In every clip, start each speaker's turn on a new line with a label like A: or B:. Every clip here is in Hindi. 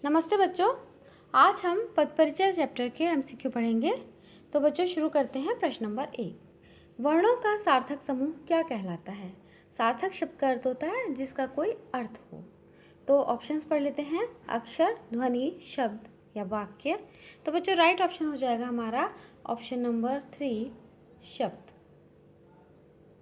A: नमस्ते बच्चों, आज हम पद परिचय चैप्टर के एमसीक्यू पढ़ेंगे। तो बच्चों शुरू करते हैं। प्रश्न नंबर 1, वर्णों का सार्थक समूह क्या कहलाता है? सार्थक शब्द का अर्थ होता है जिसका कोई अर्थ हो। तो ऑप्शंस पढ़ लेते हैं, अक्षर, ध्वनि, शब्द या वाक्य। तो बच्चों राइट ऑप्शन हो जाएगा हमारा ऑप्शन नंबर 3, शब्द।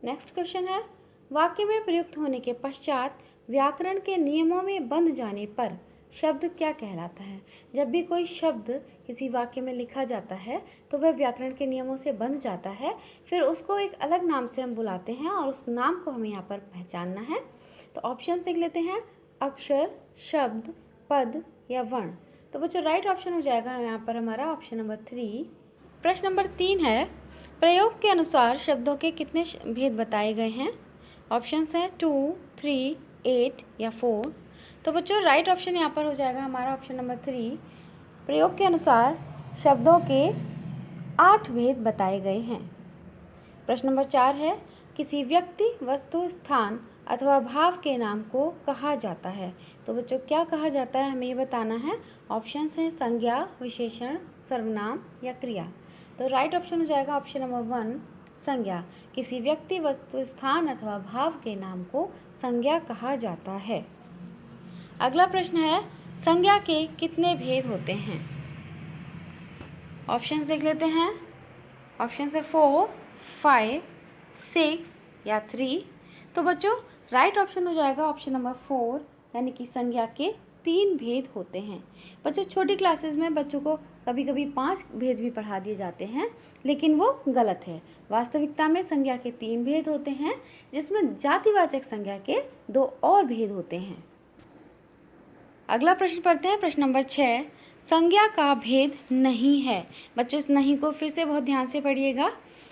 A: नेक्स्ट क्वेश्चन है, वाक्य में प्रयुक्त होने के पश्चात व्याकरण के नियमों में बंध जाने पर शब्द क्या कहलाता है? जब भी कोई शब्द किसी वाक्य में लिखा जाता है तो वह व्याकरण के नियमों से बंध जाता है, फिर उसको एक अलग नाम से हम बुलाते हैं और उस नाम को हमें यहाँ पर पहचानना है। तो ऑप्शन देख लेते हैं, अक्षर, शब्द, पद या वर्ण। तो बच्चों राइट ऑप्शन हो जाएगा यहाँ पर हमारा ऑप्शन नंबर 3। प्रश्न नंबर 3 है, प्रयोग के अनुसार शब्दों के कितने भेद बताए गए हैं? ऑप्शंस हैं 2, 3, 8 या 4। तो बच्चों राइट ऑप्शन यहाँ पर हो जाएगा हमारा ऑप्शन नंबर 3। प्रयोग के अनुसार शब्दों के 8 भेद बताए गए हैं। प्रश्न नंबर 4 है, किसी व्यक्ति, वस्तु, स्थान अथवा भाव के नाम को कहा जाता है। तो बच्चों क्या कहा जाता है हमें ये बताना है। ऑप्शंस हैं संज्ञा, विशेषण, सर्वनाम या क्रिया। तो राइट ऑप्शन हो जाएगा ऑप्शन नंबर 1, संज्ञा। किसी व्यक्ति, वस्तु, स्थान अथवा भाव के नाम को संज्ञा कहा जाता है। अगला प्रश्न है, संज्ञा के कितने भेद होते हैं? ऑप्शंस देख लेते हैं। ऑप्शन है 4, 5, 6 या 3। तो बच्चों राइट ऑप्शन हो जाएगा ऑप्शन नंबर 4, यानी कि संज्ञा के 3 भेद होते हैं। बच्चों छोटी क्लासेस में बच्चों को कभी कभी 5 भेद भी पढ़ा दिए जाते हैं, लेकिन वो गलत है। वास्तविकता में संज्ञा के 3 भेद होते हैं, जिसमें जातिवाचक संज्ञा के 2 और भेद होते हैं। अगला प्रश्न पढ़ते हैं। प्रश्न नंबर 6, संज्ञा का भेद नहीं है। बच्चों इस नहीं को फिर से बहुत ध्यान से पढ़िएगा।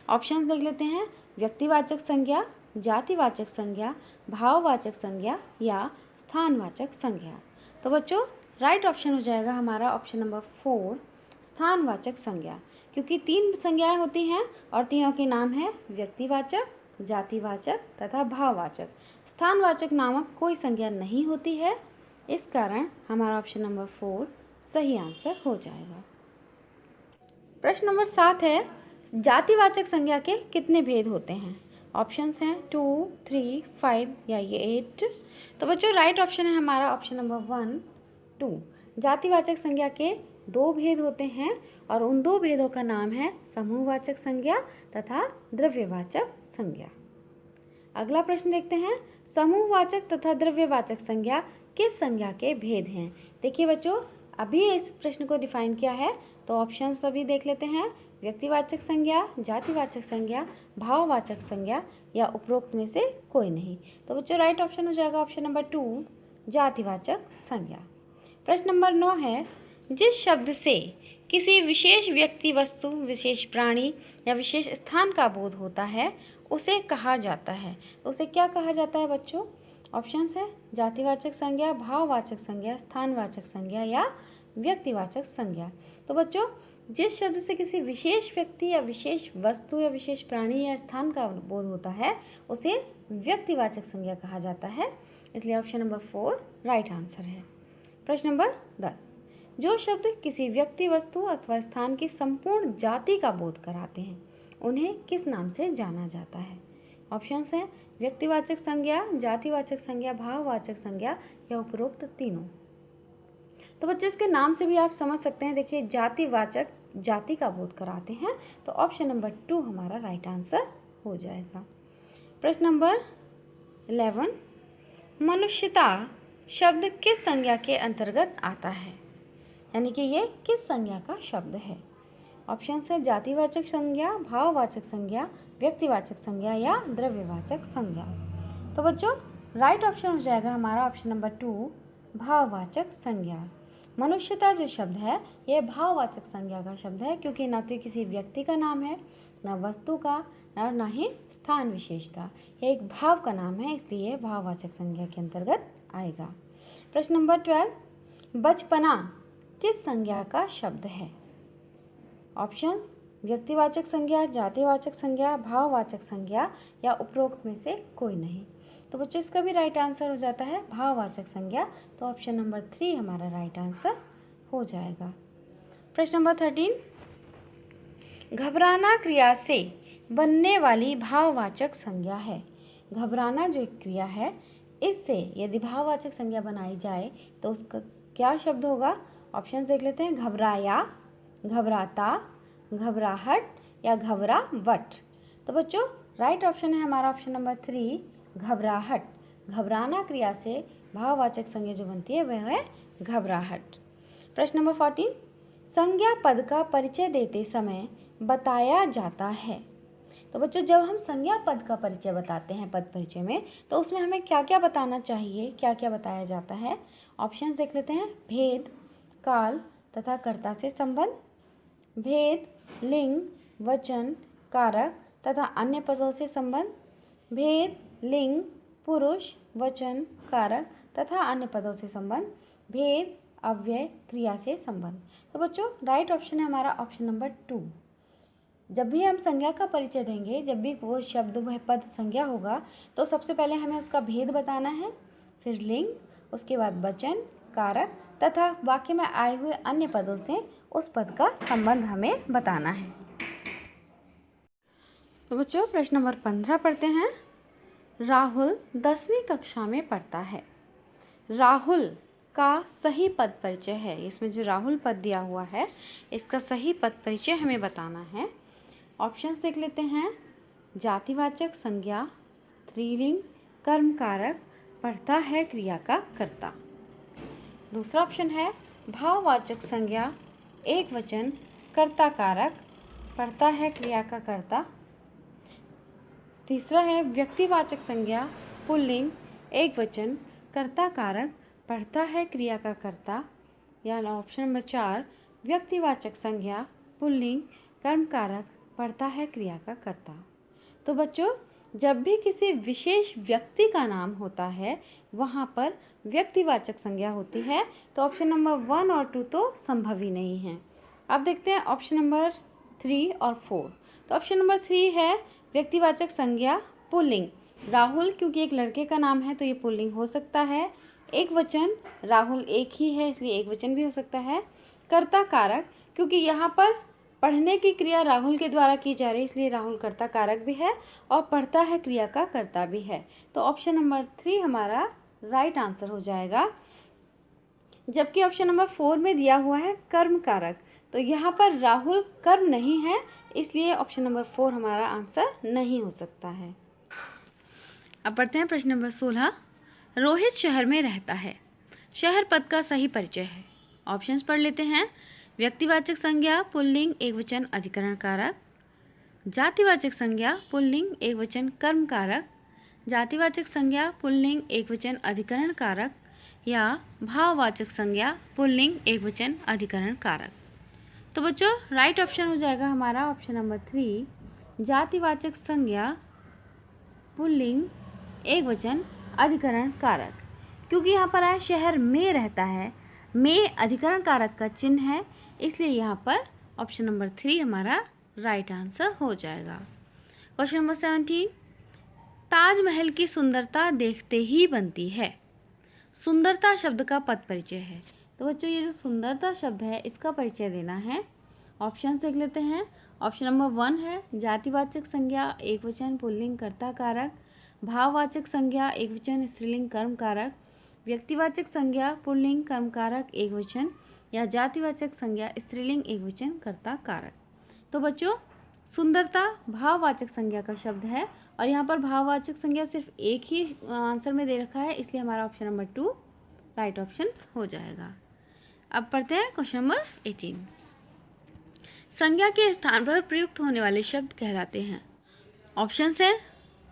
A: ऑप्शंस देख लेते हैं, व्यक्तिवाचक संज्ञा, जातिवाचक संज्ञा, भाववाचक संज्ञा या स्थानवाचक संज्ञा। तो बच्चों राइट ऑप्शन हो जाएगा हमारा ऑप्शन नंबर 4, स्थानवाचक संज्ञा। क्योंकि 3 संज्ञाएं होती हैं और तीनों के नाम है व्यक्तिवाचक, जातिवाचक तथा भाववाचक। स्थानवाचक नामक कोई संज्ञा नहीं होती है, इस कारण हमारा ऑप्शन नंबर 4 सही आंसर हो जाएगा। प्रश्न नंबर 7 है, जातिवाचक संज्ञा के कितने भेद होते हैं? ऑप्शंस हैं 2, 3, 5 या ये 8। तो बच्चों राइट ऑप्शन है हमारा ऑप्शन नंबर 1, 2। जातिवाचक संज्ञा के 2 भेद होते हैं और उन 2 भेदों का नाम है समूहवाचक संज्ञा तथा द्रव्यवाचक संज्ञा। अगला प्रश्न देखते हैं, समूहवाचक तथा द्रव्यवाचक संज्ञा किस संज्ञा के भेद हैं? देखिए बच्चों अभी इस प्रश्न को डिफाइन किया है, तो ऑप्शन सभी देख लेते हैं, व्यक्तिवाचक संज्ञा, जातिवाचक संज्ञा, भाववाचक संज्ञा या उपरोक्त में से कोई नहीं। तो बच्चों राइट ऑप्शन हो जाएगा ऑप्शन नंबर 2, जातिवाचक संज्ञा। प्रश्न नंबर 9 है, जिस शब्द से किसी विशेष व्यक्ति, वस्तु, विशेष प्राणी या विशेष स्थान का बोध होता है उसे कहा जाता है। उसे क्या कहा जाता है बच्चों? ऑप्शंस है जातिवाचक संज्ञा, भाववाचक संज्ञा, स्थानवाचक संज्ञा या व्यक्तिवाचक संज्ञा। तो बच्चों जिस शब्द से किसी विशेष व्यक्ति या विशेष वस्तु या विशेष प्राणी या स्थान का बोध होता है उसे व्यक्तिवाचक संज्ञा कहा जाता है, इसलिए ऑप्शन नंबर 4 राइट आंसर है। प्रश्न नंबर 10, जो शब्द किसी व्यक्ति, वस्तु अथवा स्थान की संपूर्ण जाति का बोध कराते हैं उन्हें किस नाम से जाना जाता है? ऑप्शंस हैं व्यक्तिवाचक संज्ञा, जातिवाचक संज्ञा, भाववाचक संज्ञा या उपरोक्त तीनों। तो बच्चों इसके नाम से भी आप समझ सकते हैं। देखिए जातिवाचक जाति का बोध कराते हैं, तो ऑप्शन नंबर 2 हमारा राइट आंसर हो जाएगा। प्रश्न नंबर 11, मनुष्यता शब्द किस संज्ञा के अंतर्गत आता है? यानी कि ये किस संज्ञा का शब्द है? ऑप्शन है जातिवाचक संज्ञा, भाववाचक संज्ञा, व्यक्तिवाचक संज्ञा या द्रव्यवाचक संज्ञा। तो बच्चों राइट ऑप्शन हो जाएगा हमारा ऑप्शन नंबर 2, भाववाचक संज्ञा। मनुष्यता जो शब्द है यह भाववाचक संज्ञा का शब्द है, क्योंकि न तो किसी व्यक्ति का नाम है, न वस्तु का, और न ही स्थान विशेष का। यह एक भाव का नाम है, इसलिए भाववाचक संज्ञा के अंतर्गत आएगा। प्रश्न नंबर 12, बचपना किस संज्ञा का शब्द है? ऑप्शन व्यक्तिवाचक संज्ञा, जातिवाचक संज्ञा, भाववाचक संज्ञा या उपरोक्त में से कोई नहीं। तो बच्चों इसका भी राइट आंसर हो जाता है भाववाचक संज्ञा। तो ऑप्शन नंबर 3 हमारा राइट आंसर हो जाएगा। प्रश्न नंबर 13, घबराना क्रिया से बनने वाली भाववाचक संज्ञा है। घबराना जो एक क्रिया है, इससे यदि भाववाचक संज्ञा बनाई जाए तो उसका क्या शब्द होगा? ऑप्शन देख लेते हैं। घबराया, घबराता, घबराहट या घबरावट। तो बच्चों राइट ऑप्शन है हमारा ऑप्शन नंबर 3 घबराहट। घबराना क्रिया से भाववाचक संज्ञा जो बनती है वह है घबराहट। प्रश्न नंबर 14, संज्ञा पद का परिचय देते समय बताया जाता है। तो बच्चों जब हम संज्ञा पद का परिचय बताते हैं पद परिचय में, तो उसमें हमें क्या क्या बताना चाहिए, क्या क्या बताया जाता है? ऑप्शंस देख लेते हैं। भेद, काल तथा कर्ता से संबंध, भेद, लिंग, वचन, कारक तथा अन्य पदों से संबंध, भेद, लिंग, पुरुष, वचन, कारक तथा अन्य पदों से संबंध, भेद, अव्यय, क्रिया से संबंध। तो बच्चों राइट ऑप्शन है हमारा ऑप्शन नंबर 2। जब भी हम संज्ञा का परिचय देंगे, जब भी वो शब्द वह पद संज्ञा होगा, तो सबसे पहले हमें उसका भेद बताना है, फिर लिंग, उसके बाद वचन, कारक तथा वाक्य में आए हुए अन्य पदों से उस पद का संबंध हमें बताना है। तो बच्चों प्रश्न नंबर 15 पढ़ते हैं। राहुल 10वीं कक्षा में पढ़ता है। राहुल का सही पद परिचय है। इसमें जो राहुल पद दिया हुआ है, इसका सही पद परिचय हमें बताना है। ऑप्शंस देख लेते हैं। जातिवाचक संज्ञा, स्त्रीलिंग, कर्म कारक, पढ़ता है क्रिया का कर्ता। दूसरा ऑप्शन है भाववाचक संज्ञा, एक वचन, कर्ता कारक, पढ़ता है क्रिया का कर्ता। तीसरा है व्यक्तिवाचक संज्ञा, पुल्लिंग, एक वचन, कर्ता कारक, पढ़ता है क्रिया का कर्ता। या ऑप्शन नंबर 4 व्यक्तिवाचक संज्ञा, पुल्लिंग, कर्म कारक, पढ़ता है क्रिया का कर्ता। तो बच्चों जब भी किसी विशेष व्यक्ति का नाम होता है, वहाँ पर व्यक्तिवाचक संज्ञा होती है। तो ऑप्शन नंबर 1 और 2 तो संभव ही नहीं है। अब देखते हैं ऑप्शन नंबर 3 और 4। तो ऑप्शन नंबर 3 है व्यक्तिवाचक संज्ञा, पुल्लिंग। राहुल क्योंकि एक लड़के का नाम है तो ये पुल्लिंग हो सकता है। एक वचन, राहुल एक ही है इसलिए एक वचन भी हो सकता है। कर्ता कारक क्योंकि यहाँ पर पढ़ने की क्रिया राहुल के द्वारा की जा रही है इसलिए राहुल कर्ता कारक भी है और पढ़ता है क्रिया का कर्ता भी है। तो ऑप्शन नंबर 3 हमारा राइट आंसर हो जाएगा। जबकि ऑप्शन नंबर 4 में दिया हुआ है कर्म कारक, तो यहाँ पर राहुल कर्म नहीं है इसलिए ऑप्शन नंबर 4 हमारा आंसर नहीं हो सकता है। अब पढ़ते हैं प्रश्न नंबर 16। रोहित शहर में रहता है। शहर पद का सही परिचय है। ऑप्शंस पढ़ लेते हैं। व्यक्तिवाचक संज्ञा, पुल्लिंग, एकवचन, अधिकरण कारक। जातिवाचक संज्ञा, पुल्लिंग, एकवचन, कर्म कारक। जातिवाचक संज्ञा, पुल्लिंग, एकवचन, अधिकरण कारक। या भाववाचक संज्ञा, पुल्लिंग, एकवचन, अधिकरण कारक। तो बच्चों राइट ऑप्शन हो जाएगा हमारा ऑप्शन नंबर 3 जातिवाचक संज्ञा, पुल्लिंग, एकवचन, अधिकरण कारक। क्योंकि यहाँ पर आया शहर में रहता है, में अधिकरण कारक का चिन्ह है इसलिए यहाँ पर ऑप्शन नंबर 3 हमारा राइट आंसर हो जाएगा। Question number 17। ताजमहल की सुंदरता देखते ही बनती है। सुंदरता शब्द का पद परिचय है। तो बच्चों ये जो सुंदरता शब्द है इसका परिचय देना है। ऑप्शन देख लेते हैं। ऑप्शन नंबर 1 है जातिवाचक संज्ञा, एकवचन, पुल्लिंग, कर्ता कारक। भाववाचक संज्ञा, एकवचन, स्त्रीलिंग, कर्म कारक। व्यक्तिवाचक संज्ञा, पुल्लिंग, कर्म कारक, एकवचन। या जातिवाचक संज्ञा, स्त्रीलिंग, एकवचन, कर्ता कारक। तो बच्चों सुंदरता भाववाचक संज्ञा का शब्द है और यहाँ पर भाववाचक संज्ञा सिर्फ एक ही आंसर में दे रखा है इसलिए हमारा ऑप्शन नंबर 2 राइट ऑप्शन हो जाएगा। अब पढ़ते हैं क्वेश्चन नंबर 18। संज्ञा के स्थान पर प्रयुक्त होने वाले शब्द कहलाते हैं। ऑप्शन है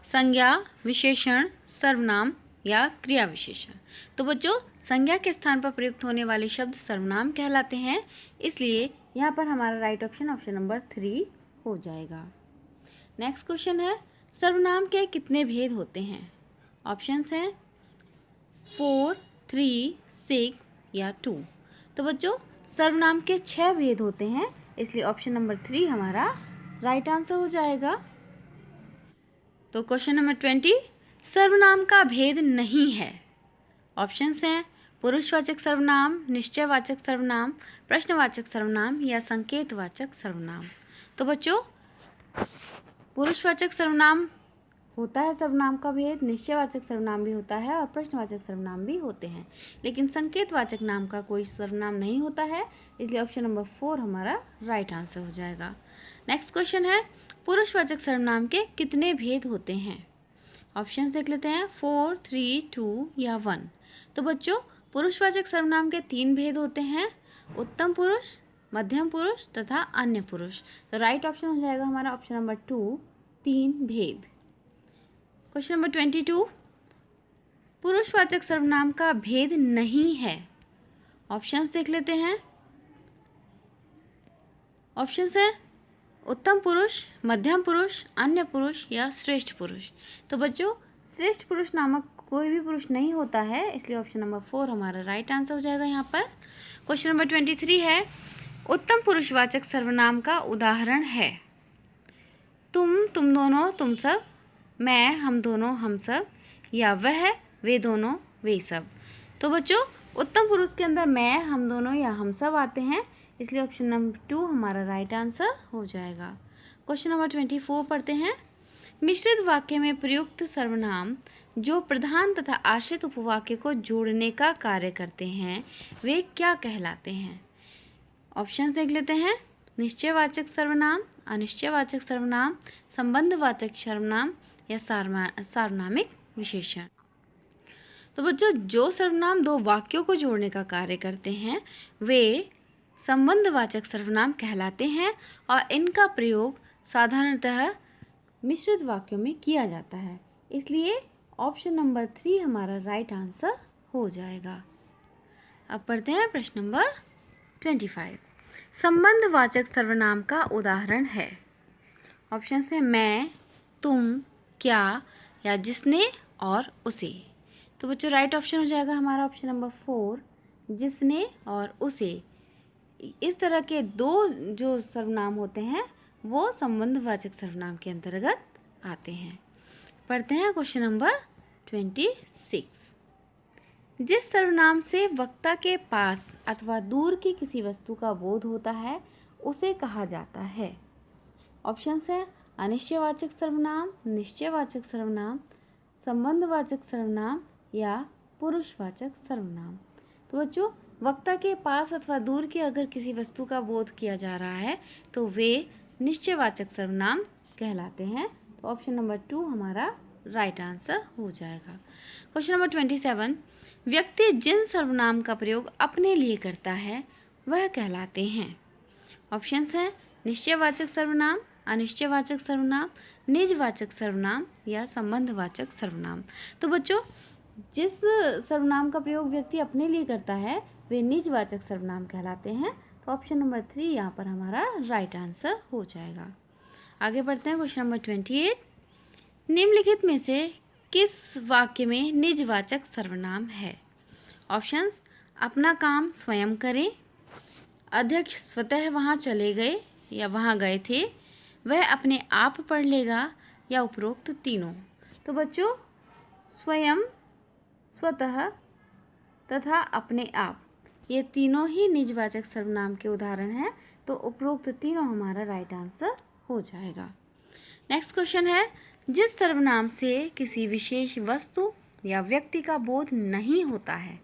A: संज्ञा, विशेषण, सर्वनाम या क्रिया विशेषण। तो बच्चों संज्ञा के स्थान पर प्रयुक्त होने वाले शब्द सर्वनाम कहलाते हैं इसलिए यहाँ पर हमारा राइट ऑप्शन ऑप्शन नंबर 3 हो जाएगा। नेक्स्ट क्वेश्चन है सर्वनाम के कितने भेद होते हैं। ऑप्शंस हैं 4, 3, 6 या 2। तो बच्चों सर्वनाम के 6 भेद होते हैं इसलिए ऑप्शन नंबर 3 हमारा राइट आंसर हो जाएगा। तो क्वेश्चन नंबर 20। सर्वनाम का भेद नहीं है। ऑप्शंस हैं पुरुषवाचक सर्वनाम, निश्चयवाचक सर्वनाम, प्रश्नवाचक सर्वनाम या संकेतवाचक सर्वनाम। तो बच्चों, पुरुषवाचक सर्वनाम होता है सर्वनाम का भेद, निश्चयवाचक सर्वनाम भी होता है और प्रश्नवाचक सर्वनाम भी होते हैं, लेकिन संकेतवाचक नाम का कोई सर्वनाम नहीं होता है, इसलिए ऑप्शन नंबर 4 हमारा राइट आंसर हो जाएगा। नेक्स्ट क्वेश्चन है, पुरुषवाचक सर्वनाम के कितने भेद होते हैं? ऑप्शंस देख लेते हैं, 4, 3, 2 या 1। तो बच्चों, पुरुषवाचक सर्वनाम के 3 भेद होते हैं, उत्तम पुरुष, मध्यम पुरुष तथा अन्य पुरुष। तो राइट ऑप्शन हो जाएगा हमारा ऑप्शन नंबर 2, 3 भेद। क्वेश्चन नंबर 22, पुरुषवाचक सर्वनाम का भेद नहीं है। ऑप्शंस देख लेते हैं। ऑप्शंस है उत्तम पुरुष, मध्यम पुरुष, अन्य पुरुष या श्रेष्ठ पुरुष। तो बच्चों, श्रेष्ठ पुरुष नामक कोई भी पुरुष नहीं होता है, इसलिए ऑप्शन नंबर 4 हमारा राइट आंसर हो जाएगा यहाँ पर। क्वेश्चन नंबर 23 है, उत्तम पुरुषवाचक सर्वनाम का उदाहरण है। तुम, तुम दोनों, तुम सब, मैं, हम दोनों, हम सब, या वह, वे दोनों, वे सब। तो बच्चों, उत्तम पुरुष के अंदर मैं, हम दोनों या हम सब आते हैं, इसलिए ऑप्शन नंबर 2 हमारा राइट आंसर हो जाएगा। क्वेश्चन नंबर 24 पढ़ते हैं, मिश्रित वाक्य में प्रयुक्त सर्वनाम जो प्रधान तथा आश्रित उपवाक्य को जोड़ने का कार्य करते हैं वे क्या कहलाते हैं? ऑप्शंस देख लेते हैं। निश्चयवाचक सर्वनाम, अनिश्चयवाचक सर्वनाम, संबंधवाचक सर्वनाम या सार्वनामिक विशेषण। तो बच्चों, जो सर्वनाम दो वाक्यों को जोड़ने का कार्य करते हैं वे संबंधवाचक सर्वनाम कहलाते हैं और इनका प्रयोग साधारणतः मिश्रित वाक्यों में किया जाता है, इसलिए ऑप्शन नंबर 3 हमारा राइट आंसर हो जाएगा। अब पढ़ते हैं प्रश्न नंबर 25। संबंधवाचक सर्वनाम का उदाहरण है। ऑप्शन है मैं, तुम, क्या या जिसने और उसे। तो बच्चों, राइट ऑप्शन हो जाएगा हमारा ऑप्शन नंबर 4, जिसने और उसे। इस तरह के दो जो सर्वनाम होते हैं वो संबंधवाचक सर्वनाम के अंतर्गत आते हैं। पढ़ते हैं क्वेश्चन नंबर 26। जिस सर्वनाम से वक्ता के पास अथवा दूर की किसी वस्तु का बोध होता है उसे कहा जाता है। ऑप्शंस हैं अनिश्चयवाचक सर्वनाम, निश्चयवाचक सर्वनाम, संबंधवाचक सर्वनाम या पुरुषवाचक सर्वनाम। तो बच्चों, वक्ता के पास अथवा दूर की अगर किसी वस्तु का बोध किया जा रहा है तो वे निश्चयवाचक सर्वनाम कहलाते हैं। तो ऑप्शन नंबर 2 हमारा राइट आंसर हो जाएगा। क्वेश्चन नंबर 27, व्यक्ति जिन सर्वनाम का प्रयोग अपने लिए करता है वह कहलाते हैं। ऑप्शंस हैं निश्चयवाचक सर्वनाम, अनिश्चयवाचक सर्वनाम, निजवाचक सर्वनाम या संबंधवाचक सर्वनाम। तो बच्चों, जिस सर्वनाम का प्रयोग व्यक्ति अपने लिए करता है वे निजवाचक सर्वनाम कहलाते हैं। तो ऑप्शन नंबर 3 यहाँ पर हमारा राइट आंसर हो जाएगा। आगे बढ़ते हैं क्वेश्चन नंबर 28। निम्नलिखित में से किस वाक्य में निजवाचक सर्वनाम है? ऑप्शंस अपना काम स्वयं करें, अध्यक्ष स्वतः वहाँ चले गए या वहाँ गए थे, वह अपने आप पढ़ लेगा या उपरोक्त तीनों। तो बच्चों, स्वयं, स्वतः तथा अपने आप, ये तीनों ही निजवाचक सर्वनाम के उदाहरण हैं, तो उपरोक्त तीनों हमारा राइट आंसर हो जाएगा। नेक्स्ट क्वेश्चन है, जिस सर्वनाम से किसी विशेष वस्तु या व्यक्ति का बोध नहीं होता है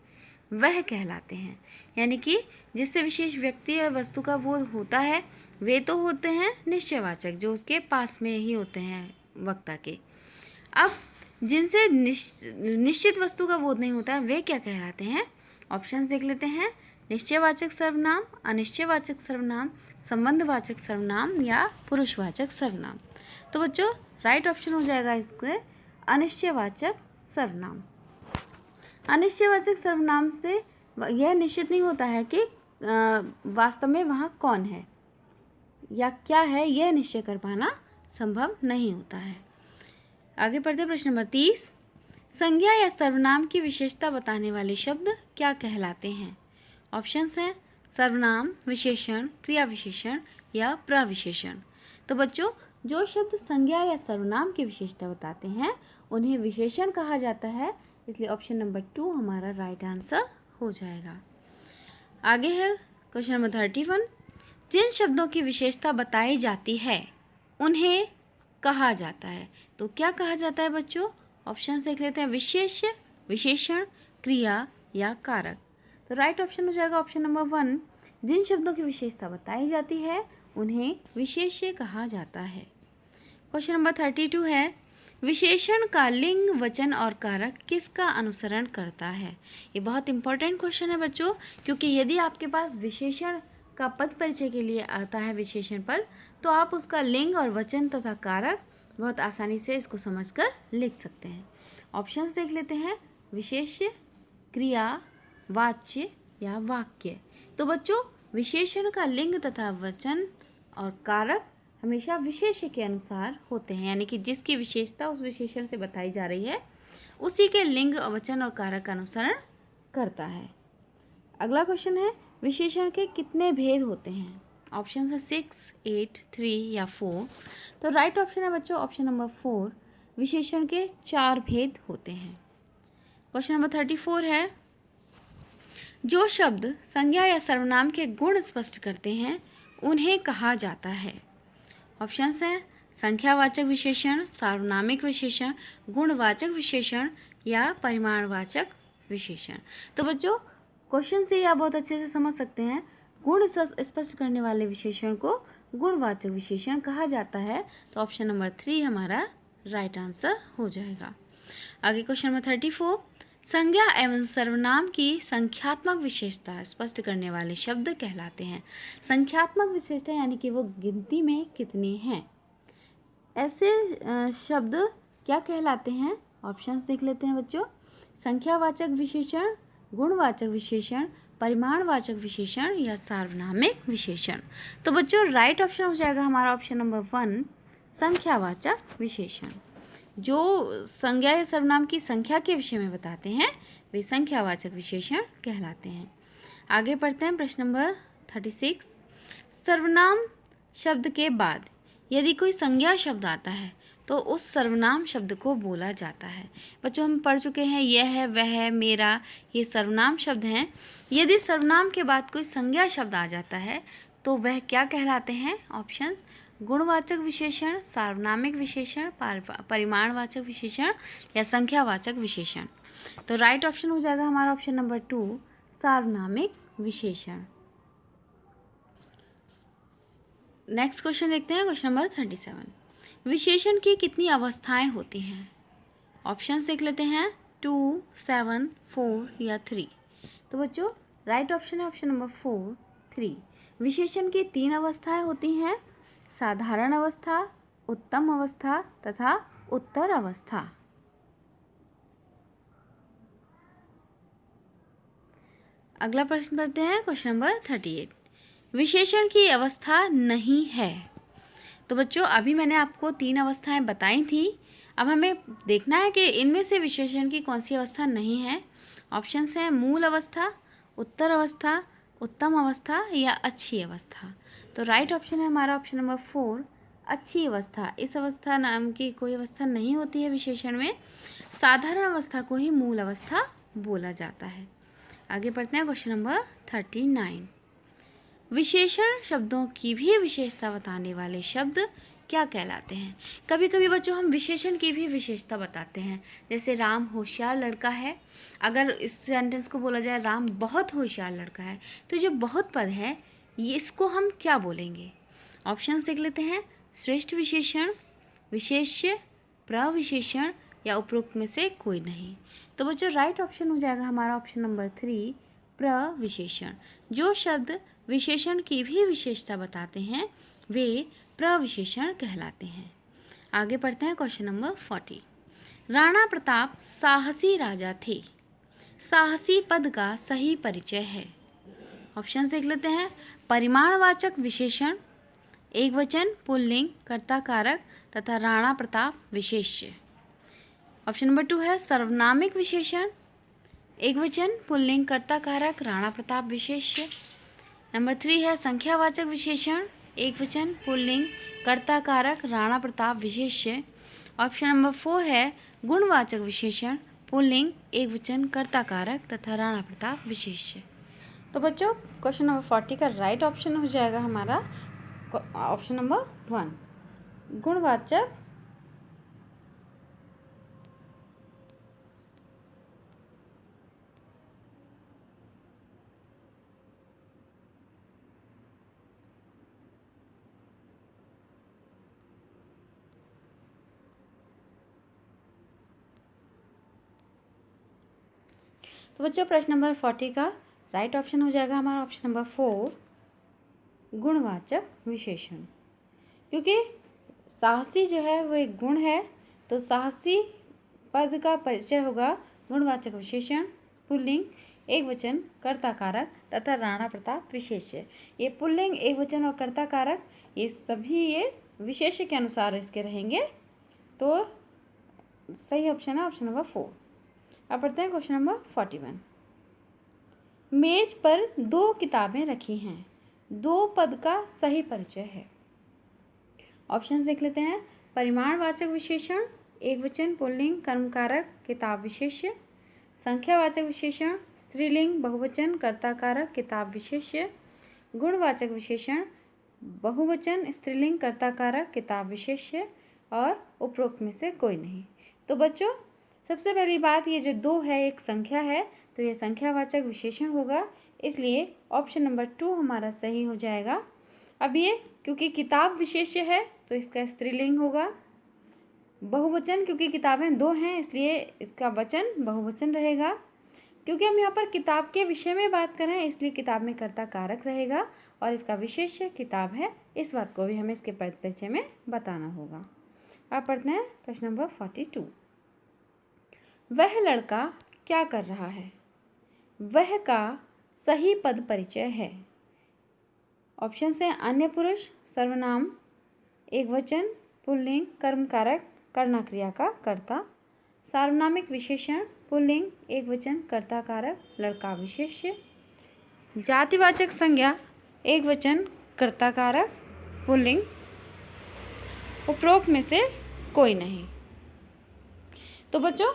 A: वह कहलाते हैं। यानी कि जिससे विशेष व्यक्ति या वस्तु का बोध होता है वे तो होते हैं निश्चयवाचक, जो उसके पास में ही होते हैं वक्ता के। अब जिनसे निश्चित वस्तु का बोध नहीं होता है वे क्या कहलाते हैं? ऑप्शंस देख लेते हैं। निश्चयवाचक सर्वनाम, अनिश्चयवाचक सर्वनाम, संबंधवाचक सर्वनाम या पुरुषवाचक सर्वनाम। तो बच्चों, राइट ऑप्शन हो जाएगा इसके अनिश्चयवाचक सर्वनाम। अनिश्चयवाचक सर्वनाम से यह निश्चित नहीं होता है कि वास्तव में वहाँ कौन है या क्या है, यह निश्चय कर पाना संभव नहीं होता है। आगे पढ़ते प्रश्न नंबर 30। संज्ञा या सर्वनाम की विशेषता बताने वाले शब्द क्या कहलाते हैं? ऑप्शंस हैं सर्वनाम, विशेषण, क्रिया विशेषण या प्रविशेषण। तो बच्चों, जो शब्द संज्ञा या सर्वनाम की विशेषता बताते हैं उन्हें विशेषण कहा जाता है, इसलिए ऑप्शन नंबर 2 हमारा राइट आंसर हो जाएगा। आगे है क्वेश्चन नंबर 31। जिन शब्दों की विशेषता बताई जाती है उन्हें कहा जाता है, तो क्या कहा जाता है बच्चों? ऑप्शन देख लेते हैं, विशेष्य, विशेषण, क्रिया या कारक। तो राइट ऑप्शन हो जाएगा ऑप्शन नंबर 1। जिन शब्दों की विशेषता बताई जाती है उन्हें विशेष्य कहा जाता है। क्वेश्चन नंबर 32 है, विशेषण का लिंग, वचन और कारक किसका अनुसरण करता है? ये बहुत इंपॉर्टेंट क्वेश्चन है बच्चों, क्योंकि यदि आपके पास विशेषण का पद परिचय के लिए आता है विशेषण पद, तो आप उसका लिंग और वचन तथा कारक बहुत आसानी से इसको समझकर लिख सकते हैं। ऑप्शंस देख लेते हैं, विशेष्य, क्रिया, वाच्य या वाक्य। तो बच्चों विशेषण का लिंग तथा वचन और कारक हमेशा विशेष्य के अनुसार होते हैं, यानी कि जिसकी विशेषता उस विशेषण से बताई जा रही है उसी के लिंग, वचन और कारक का अनुसरण करता है। अगला क्वेश्चन है, विशेषण के कितने भेद होते हैं? ऑप्शन है 6, 8, 3 या 4। तो राइट ऑप्शन है बच्चों ऑप्शन नंबर 4, विशेषण के 4 भेद होते हैं। क्वेश्चन नंबर 34 है, जो शब्द संज्ञा या सर्वनाम के गुण स्पष्ट करते हैं उन्हें कहा जाता है। ऑप्शंस हैं, संख्यावाचक विशेषण, सार्वनामिक विशेषण, गुणवाचक विशेषण या परिमाणवाचक विशेषण। तो बच्चों क्वेश्चन से आप बहुत अच्छे से समझ सकते हैं, गुण स्पष्ट करने वाले विशेषण को गुणवाचक विशेषण कहा जाता है। तो ऑप्शन नंबर 3 हमारा राइट आंसर हो जाएगा। आगे क्वेश्चन नंबर 34, संज्ञा एवं सर्वनाम की संख्यात्मक विशेषता स्पष्ट करने वाले शब्द कहलाते हैं। संख्यात्मक विशेषता यानी कि वो गिनती में कितने हैं, ऐसे शब्द क्या कहलाते हैं? ऑप्शंस देख लेते हैं बच्चों, संख्यावाचक विशेषण, गुणवाचक विशेषण, परिमाणवाचक विशेषण या सार्वनामिक विशेषण। तो बच्चों राइट ऑप्शन हो जाएगा हमारा ऑप्शन नंबर 1, संख्यावाचक विशेषण। जो संज्ञा या सर्वनाम की संख्या के विषय में बताते हैं वे संख्यावाचक विशेषण कहलाते हैं। आगे पढ़ते हैं प्रश्न नंबर 36। सर्वनाम शब्द के बाद यदि कोई संज्ञा शब्द आता है तो उस सर्वनाम शब्द को बोला जाता है। बच्चों हम पढ़ चुके हैं, यह है, वह है, मेरा, ये सर्वनाम शब्द हैं। यदि सर्वनाम के बाद कोई संज्ञा शब्द आ जाता है तो वह क्या कहलाते हैं? ऑप्शन, गुणवाचक विशेषण, सार्वनामिक विशेषण, परिमाणवाचक विशेषण या संख्यावाचक विशेषण। तो राइट ऑप्शन हो जाएगा हमारा ऑप्शन नंबर 2, सार्वनामिक विशेषण। नेक्स्ट क्वेश्चन देखते हैं, क्वेश्चन नंबर 37। विशेषण की कितनी अवस्थाएं होती हैं? ऑप्शन देख लेते हैं, 2, 7, 4 या 3। तो बच्चों राइट ऑप्शन है ऑप्शन नंबर 4, 3। विशेषण की 3 अवस्थाएं होती हैं, साधारण अवस्था, उत्तम अवस्था तथा उत्तर अवस्था। अगला प्रश्न पढ़ते हैं, क्वेश्चन नंबर 38। विशेषण की अवस्था नहीं है। तो बच्चों अभी मैंने आपको 3 अवस्थाएं बताई थी, अब हमें देखना है कि इनमें से विशेषण की कौन सी अवस्था नहीं है। ऑप्शंस हैं, मूल अवस्था, उत्तर अवस्था, उत्तम अवस्था या अच्छी अवस्था। तो राइट ऑप्शन है हमारा ऑप्शन नंबर 4, अच्छी अवस्था। इस अवस्था नाम की कोई अवस्था नहीं होती है विशेषण में, साधारण अवस्था को ही मूल अवस्था बोला जाता है। आगे पढ़ते हैं क्वेश्चन नंबर 39। विशेषण शब्दों की भी विशेषता बताने वाले शब्द क्या कहलाते हैं? कभी कभी बच्चों हम विशेषण की भी विशेषता बताते हैं, जैसे राम होशियार लड़का है। अगर इस सेंटेंस को बोला जाए राम बहुत होशियार लड़का है, तो जो बहुत पद है ये इसको हम क्या बोलेंगे? ऑप्शंस देख लेते हैं, श्रेष्ठ विशेषण, विशेष्य, प्रविशेषण या उपरोक्त में से कोई नहीं। तो बच्चों राइट ऑप्शन हो जाएगा हमारा ऑप्शन नंबर 3, प्रविशेषण। जो शब्द विशेषण की भी विशेषता बताते हैं वे प्रविशेषण कहलाते हैं। आगे पढ़ते हैं क्वेश्चन नंबर 40। राणा प्रताप साहसी राजा थे, साहसी पद का सही परिचय है। ऑप्शन देख लेते हैं, परिमाणवाचक विशेषण, एकवचन, पुल्लिंग, कर्ता कारक तथा राणा प्रताप विशेष्य। ऑप्शन नंबर 2 है सर्वनामिक विशेषण, एकवचन, पुल्लिंग, कर्ता कारक, राणा प्रताप विशेष्य। नंबर 3 है संख्यावाचक विशेषण, एकवचन, पुल्लिंग, कर्ता कारक राणा प्रताप विशेष्य। ऑप्शन नंबर 4 है गुणवाचक विशेषण पुल्लिंग एकवचन कर्ता कारक तथा राणा प्रताप विशेष्य। तो बच्चों क्वेश्चन नंबर 40 का राइट ऑप्शन हो जाएगा हमारा ऑप्शन नंबर 1 गुणवाचक तो बच्चों प्रश्न नंबर 40 का राइट ऑप्शन हो जाएगा हमारा ऑप्शन नंबर 4 गुणवाचक विशेषण। क्योंकि साहसी जो है वो एक गुण है, तो साहसी पद का परिचय होगा गुणवाचक विशेषण पुल्लिंग एकवचन कर्ता कारक तथा राणा प्रताप विशेष्य। ये पुल्लिंग एकवचन और कर्ता कारक ये सभी ये विशेष्य के अनुसार इसके रहेंगे, तो सही ऑप्शन है ऑप्शन नंबर 4। अब पढ़ते हैं क्वेश्चन नंबर 41। मेज पर 2 किताबें रखी हैं, 2 पद का सही परिचय है। ऑप्शन देख लेते हैं। परिमाणवाचक विशेषण एकवचन पुल्लिंग कर्मकारक किताब विशेष्य, संख्यावाचक विशेषण स्त्रीलिंग बहुवचन कर्ता कारक किताब विशेष्य, गुणवाचक विशेषण बहुवचन स्त्रीलिंग कर्ता कारक किताब विशेष्य और उपरोक्त में से कोई नहीं। तो बच्चों सबसे पहली बात, ये जो 2 है एक संख्या है, तो ये संख्यावाचक विशेषण होगा, इसलिए ऑप्शन नंबर 2 हमारा सही हो जाएगा। अब ये क्योंकि किताब विशेष्य है तो इसका स्त्रीलिंग होगा, बहुवचन क्योंकि किताबें 2 हैं इसलिए इसका वचन बहुवचन रहेगा, क्योंकि हम यहाँ पर किताब के विषय में बात कर रहे हैं इसलिए किताब में कर्ता कारक रहेगा और इसका विशेष्य किताब है, इस बात को भी हमें इसके परिचय में बताना होगा। अब पढ़ते हैं प्रश्न नंबर 42। वह लड़का क्या कर रहा है? वह का सही पद परिचय है। ऑप्शन है अन्य पुरुष सर्वनाम एकवचन पुल्लिंग कर्मकारक करना क्रिया का कर्ता, सार्वनामिक विशेषण पुल्लिंग एकवचन कर्ता कारक लड़का विशेष्य, जातिवाचक संज्ञा एकवचन कर्ता कारक पुल्लिंग, उपरोक्त में से कोई नहीं। तो बच्चों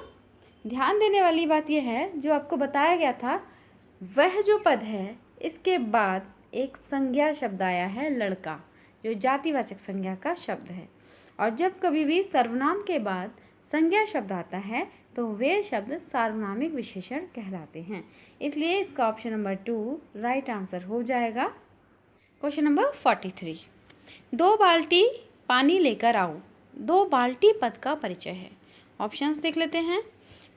A: ध्यान देने वाली बात यह है, जो आपको बताया गया था वह जो पद है इसके बाद एक संज्ञा शब्द आया है लड़का, जो जातिवाचक संज्ञा का शब्द है, और जब कभी भी सर्वनाम के बाद संज्ञा शब्द आता है तो वे शब्द सार्वनामिक विशेषण कहलाते हैं, इसलिए इसका ऑप्शन नंबर 2 राइट आंसर हो जाएगा। Question number 43। 2 बाल्टी पानी लेकर आओ, 2 बाल्टी पद का परिचय है। ऑप्शंस देख लेते हैं।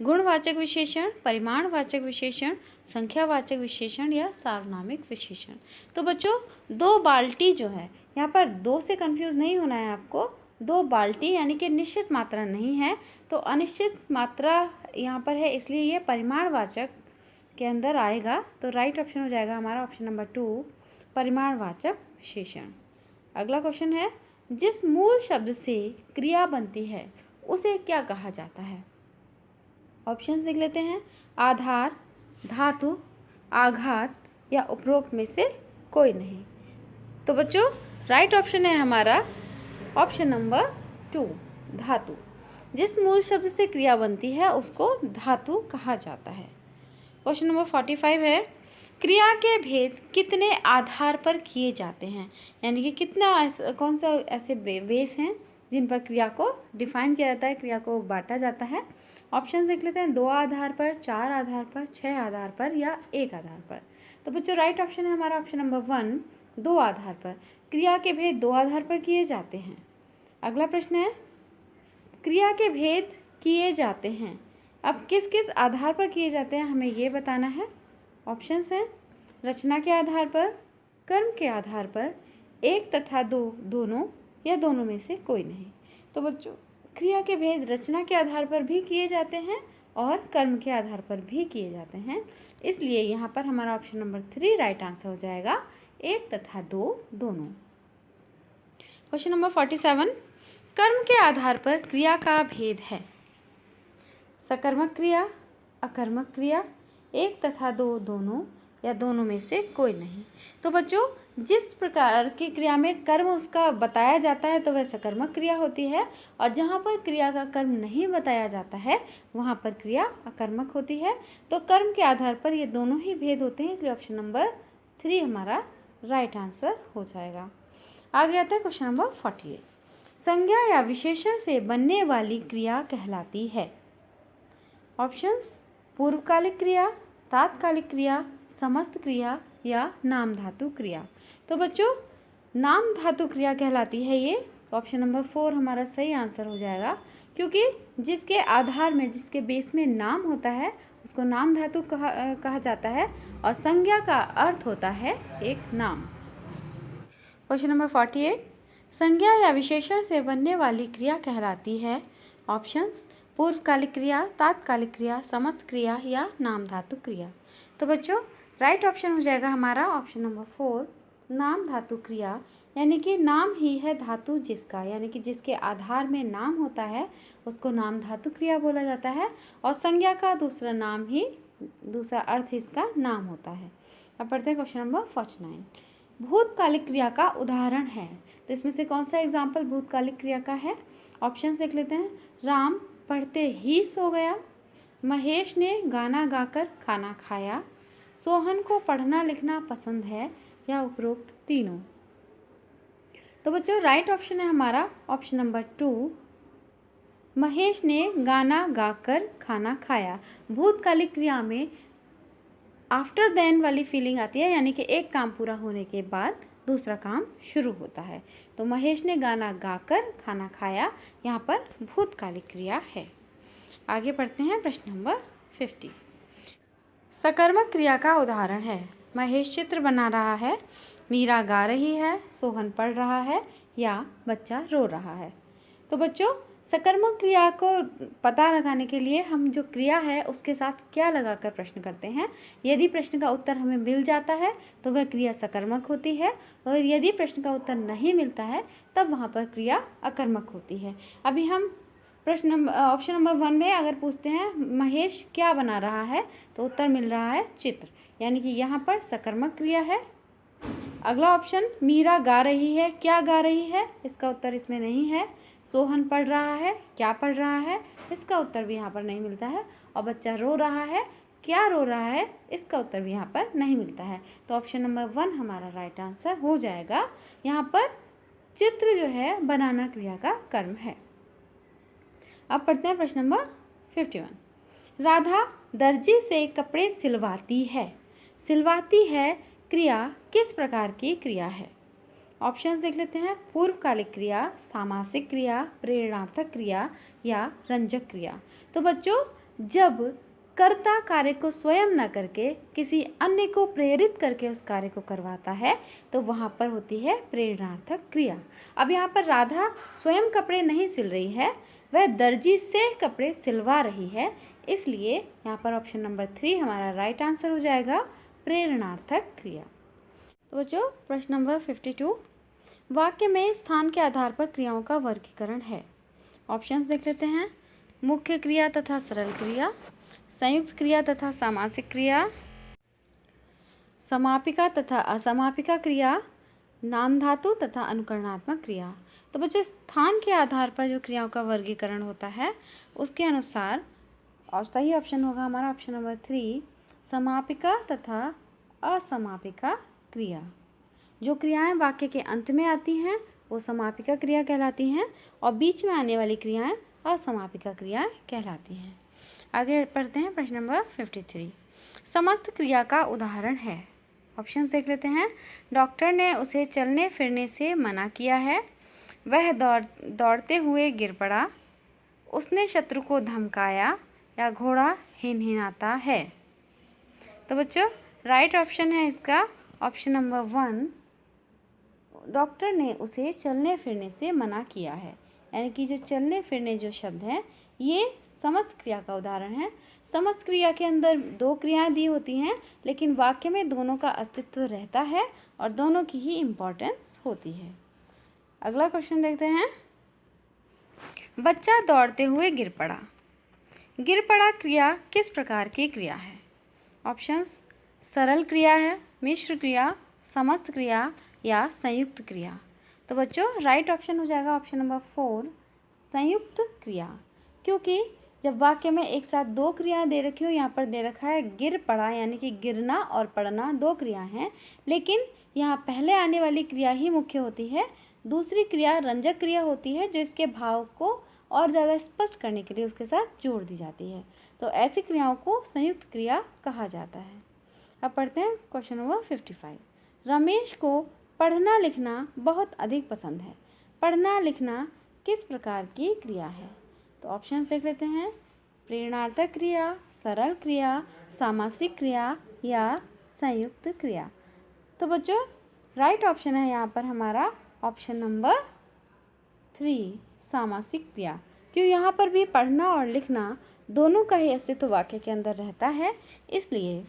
A: गुणवाचक विशेषण परिमाणवाचक विशेषण संख्यावाचक विशेषण या सार्वनामिक विशेषण। तो बच्चों 2 बाल्टी जो है यहाँ पर 2 से कंफ्यूज नहीं होना है आपको, 2 बाल्टी यानी कि निश्चित मात्रा नहीं है, तो अनिश्चित मात्रा यहाँ पर है इसलिए ये परिमाणवाचक के अंदर आएगा, तो राइट ऑप्शन हो जाएगा हमारा ऑप्शन नंबर 2 परिमाणवाचक विशेषण। अगला क्वेश्चन है, जिस मूल शब्द से क्रिया बनती है उसे क्या कहा जाता है? ऑप्शन देख लेते हैं। आधार, धातु, आघात या उपरोक्त में से कोई नहीं। तो बच्चों राइट ऑप्शन है हमारा ऑप्शन नंबर 2 धातु। जिस मूल शब्द से क्रिया बनती है उसको धातु कहा जाता है। क्वेश्चन नंबर 45 है, क्रिया के भेद कितने आधार पर किए जाते हैं? यानी कि कितना कौन सा ऐसे बेस हैं जिन पर क्रिया को डिफाइन किया जाता है, क्रिया को बांटा जाता है। ऑप्शन देख लेते हैं। 2 आधार पर, 4 आधार पर, 6 आधार पर या 1 आधार पर। तो बच्चों राइट ऑप्शन है हमारा ऑप्शन नंबर 1 2 आधार पर। क्रिया के भेद 2 आधार पर किए जाते हैं। अगला प्रश्न है, क्रिया के भेद किए जाते हैं, अब किस किस आधार पर किए जाते हैं हमें ये बताना है। ऑप्शंस हैं रचना के आधार पर, कर्म के आधार पर, 1 तथा 2 दोनों या दोनों में से कोई नहीं। तो बच्चों क्रिया के भेद रचना के आधार पर भी किए जाते हैं और कर्म के आधार पर भी किए जाते हैं, इसलिए यहाँ पर हमारा ऑप्शन नंबर 3 राइट आंसर हो जाएगा, 1 तथा 2 दोनों। क्वेश्चन नंबर 47, कर्म के आधार पर क्रिया का भेद है। सकर्मक क्रिया, अकर्मक क्रिया, 1 तथा 2 दोनों, या दोनों में से कोई नहीं। तो बच्चों, जिस प्रकार की क्रिया में कर्म उसका बताया जाता है तो वह सकर्मक क्रिया होती है, और जहाँ पर क्रिया का कर्म नहीं बताया जाता है वहाँ पर क्रिया अकर्मक होती है। तो कर्म के आधार पर ये दोनों ही भेद होते हैं, इसलिए ऑप्शन नंबर 3 हमारा राइट आंसर हो जाएगा। आगे आता है क्वेश्चन नंबर 48। संज्ञा या विशेषण से बनने वाली क्रिया कहलाती है। ऑप्शंस: पूर्वकालिक क्रिया, तात्कालिक क्रिया, समस्त क्रिया या नाम धातु क्रिया। तो बच्चों, नाम धातु क्रिया कहलाती है ये। ऑप्शन नंबर 4 हमारा सही आंसर हो जाएगा, क्योंकि जिसके आधार में, जिसके बेस में नाम होता है उसको नाम धातु कहा जाता है, और संज्ञा का अर्थ होता है एक नाम। Question number 48। संज्ञा या विशेषण से बनने वाली क्रिया कहलाती है। ऑप्शंस: पूर्वकालिक क्रिया, तात्कालिक क्रिया, समस्त क्रिया या नाम धातु क्रिया। तो बच्चों, राइट ऑप्शन हो जाएगा हमारा ऑप्शन नंबर 4, नाम धातु क्रिया। यानी कि नाम ही है धातु जिसका, यानी कि जिसके आधार में नाम होता है उसको नाम धातु क्रिया बोला जाता है, और संज्ञा का दूसरा नाम ही, दूसरा अर्थ इसका नाम होता है। अब पढ़ते हैं क्वेश्चन नंबर 49। भूतकालिक क्रिया का उदाहरण है। तो इसमें से कौन सा एग्जाम्पल भूतकालिक क्रिया का है? ऑप्शन देख लेते हैं। राम पढ़ते ही सो गया, महेश ने गाना गाकर खाना खाया, सोहन को पढ़ना लिखना पसंद है, या उपरोक्त तीनों। तो बच्चों, राइट ऑप्शन है हमारा ऑप्शन नंबर 2, महेश ने गाना गाकर खाना खाया। भूतकालिक क्रिया में आफ्टर देन वाली फीलिंग आती है, यानी कि एक काम पूरा होने के बाद दूसरा काम शुरू होता है। तो महेश ने गाना गाकर खाना खाया, यहाँ पर भूतकालिक क्रिया है। आगे पढ़ते हैं प्रश्न नंबर 50। सकर्मक क्रिया का उदाहरण है। महेश चित्र बना रहा है, मीरा गा रही है, सोहन पढ़ रहा है, या बच्चा रो रहा है। तो बच्चों, सकर्मक क्रिया को पता लगाने के लिए हम जो क्रिया है उसके साथ क्या लगाकर प्रश्न करते हैं। यदि प्रश्न का उत्तर हमें मिल जाता है तो वह क्रिया सकर्मक होती है, और यदि प्रश्न का उत्तर नहीं मिलता है तब वहाँ पर क्रिया अकर्मक होती है। अभी हम प्रश्न ऑप्शन नंबर 1 में अगर पूछते हैं महेश क्या बना रहा है, तो उत्तर मिल रहा है चित्र, यानी कि यहाँ पर सकर्मक क्रिया है। अगला ऑप्शन मीरा गा रही है, क्या गा रही है, इसका उत्तर इसमें नहीं है। सोहन पढ़ रहा है, क्या पढ़ रहा है, इसका उत्तर भी यहाँ पर नहीं मिलता है। और बच्चा रो रहा है, क्या रो रहा है, इसका उत्तर भी यहाँ पर नहीं मिलता है। तो ऑप्शन नंबर 1 हमारा राइट आंसर हो जाएगा। यहाँ पर चित्र जो है बनाना क्रिया का कर्म है। अब पढ़ते हैं प्रश्न नंबर 51। राधा दर्जी से कपड़े सिलवाती है। सिलवाती है क्रिया किस प्रकार की क्रिया है? ऑप्शंस देख लेते हैं। पूर्वकालिक क्रिया, सामासिक क्रिया, प्रेरणार्थक क्रिया या रंजक क्रिया। तो बच्चों, जब कर्ता कार्य को स्वयं न करके किसी अन्य को प्रेरित करके उस कार्य को करवाता है तो वहाँ पर होती है प्रेरणार्थक क्रिया। अब यहाँ पर राधा स्वयं कपड़े नहीं सिल रही है, वह दर्जी से कपड़े सिलवा रही है, इसलिए यहाँ पर ऑप्शन नंबर 3 हमारा राइट आंसर हो जाएगा, प्रेरणार्थक क्रिया। तो बच्चों, प्रश्न नंबर 52। वाक्य में स्थान के आधार पर क्रियाओं का वर्गीकरण है। ऑप्शंस देख लेते हैं। मुख्य क्रिया तथा सरल क्रिया, संयुक्त क्रिया तथा सामासिक क्रिया, समापिका तथा असमापिका क्रिया, नाम धातु तथा अनुकरणात्मक क्रिया। तो बच्चों, स्थान के आधार पर जो क्रियाओं का वर्गीकरण होता है उसके अनुसार और सही ऑप्शन होगा हमारा ऑप्शन नंबर 3, समापिका तथा असमापिका क्रिया। जो क्रियाएं वाक्य के अंत में आती हैं वो समापिका क्रिया कहलाती हैं, और बीच में आने वाली क्रियाएं असमापिका क्रियाएं कहलाती हैं। आगे पढ़ते हैं प्रश्न नंबर 53। समस्त क्रिया का उदाहरण है। ऑप्शन देख लेते हैं। डॉक्टर ने उसे चलने फिरने से मना किया है, वह दौड़ते हुए गिर पड़ा, उसने शत्रु को धमकाया, या घोड़ा हिनहिनाता है। तो बच्चों, राइट ऑप्शन है इसका ऑप्शन नंबर 1, डॉक्टर ने उसे चलने फिरने से मना किया है। यानी कि जो चलने फिरने जो शब्द हैं ये समस्त क्रिया का उदाहरण है। समस्त क्रिया के अंदर 2 क्रियाएं दी होती हैं, लेकिन वाक्य में दोनों का अस्तित्व रहता है और दोनों की ही इम्पोर्टेंस होती है। अगला क्वेश्चन देखते हैं। बच्चा दौड़ते हुए गिर पड़ा। गिर पड़ा क्रिया किस प्रकार की क्रिया है? ऑप्शंस सरल क्रिया है, मिश्र क्रिया, समस्त क्रिया या संयुक्त क्रिया? तो बच्चों राइट ऑप्शन हो जाएगा ऑप्शन नंबर 4 संयुक्त क्रिया, क्योंकि जब वाक्य में एक साथ दो क्रिया दे रखी हो, यहाँ पर दे रखा है गिर पड़ा, यानी कि गिरना और पड़ना दो क्रिया हैं, लेकिन यहाँ पहले आने वाली क्रिया ही मुख्य होती है, दूसरी क्रिया रंजक क्रिया होती है जो इसके भाव को और ज़्यादा स्पष्ट करने के लिए उसके साथ जोड़ दी जाती है। तो ऐसी क्रियाओं को संयुक्त क्रिया कहा जाता है। अब पढ़ते हैं क्वेश्चन नंबर 55। रमेश को पढ़ना लिखना बहुत अधिक पसंद है। पढ़ना लिखना किस प्रकार की क्रिया है? तो ऑप्शंस देख लेते हैं। प्रेरणार्थक क्रिया, सरल क्रिया, सामासिक क्रिया या संयुक्त क्रिया? तो बच्चों राइट ऑप्शन है यहाँ पर हमारा ऑप्शन नंबर 3 सामासिक क्रिया, क्यों यहाँ पर भी पढ़ना और लिखना दोनों का ही अस्तित्व वाक्य के अंदर रहता है, इसलिए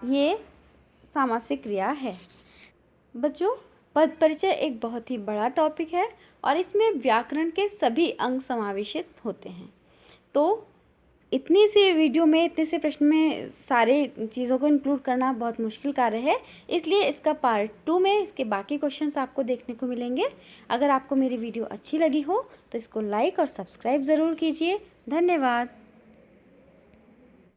A: ये सामासिक क्रिया है। बच्चों पद परिचय एक बहुत ही बड़ा टॉपिक है और इसमें व्याकरण के सभी अंग समावेशित होते हैं। तो इतनी सी वीडियो में, इतने से प्रश्न में सारे चीज़ों को इंक्लूड करना बहुत मुश्किल कार्य है, इसलिए इसका पार्ट 2 में इसके बाकी क्वेश्चंस आपको देखने को मिलेंगे। अगर आपको मेरी वीडियो अच्छी लगी हो तो इसको लाइक और सब्सक्राइब ज़रूर कीजिए। धन्यवाद।